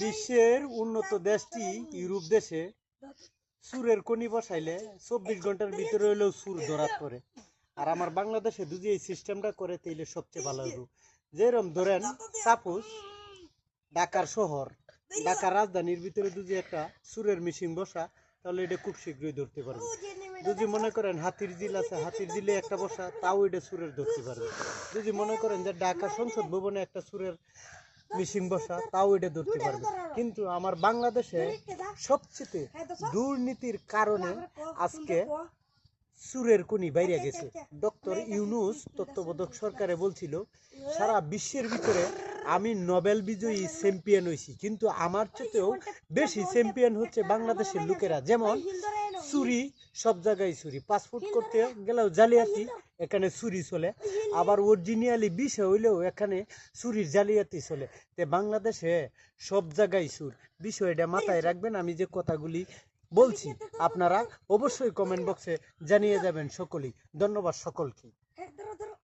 বিশ্বের উন্নত দেশটি ইউরোপ দেশে সুরের কনি বসাইলে 24 ঘন্টার ভিতরে হইলেও সুর ধরাত পড়ে। আর আমার বাংলাদেশে যদি এই সিস্টেমটা করে তাইলে সবচেয়ে ভালো হইব। যেরকম ধরেন সাপোজ ঢাকার শহর, ঢাকার রাজধানীর ভিতরে যদি একটা সুরের মেশিন বসা, তাহলে এটা খুব শীঘ্রই ধরতে পারবে। যদি মনে করেন হাতির ঝিল আছে, হাতির ঝিলে একটা বসা, তাও এটা সুরের ধরতে পারবে। যদি মনে করেন যে ঢাকা সংসদ ভবনে একটা সুরের মেশিন বসা, তাও এটা ধরতে পারবে। কিন্তু আমার বাংলাদেশে সবচেয়ে দুর্নীতির কারণে আজকে সুরের কোনি বাইরে গেছে। ডক্টর ইউনূস তত্ত্বাবধায়ক সরকারে বলছিল সারা বিশ্বের ভিতরে আমি নোবেল বিজয়ী চ্যাম্পিয়ন হয়েছি, কিন্তু আমার চেয়েও বেশি চ্যাম্পিয়ন হচ্ছে বাংলাদেশের লোকেরা। যেমন চুরি, সব জায়গায় চুরি, পাসপোর্ট করতে গেলেও জালিয়াতি, এখানে চুরি চলে। আবার অরিজিনালি বিষয় হইলেও এখানে চুরির জালিয়াতি চলে। তে বাংলাদেশে সব জায়গায় চুর। বিষয়টা মাথায় রাখবেন। আমি যে কথাগুলি বলছি আপনারা অবশ্যই কমেন্ট বক্সে জানিয়ে যাবেন সকলেই। ধন্যবাদ সকলকে।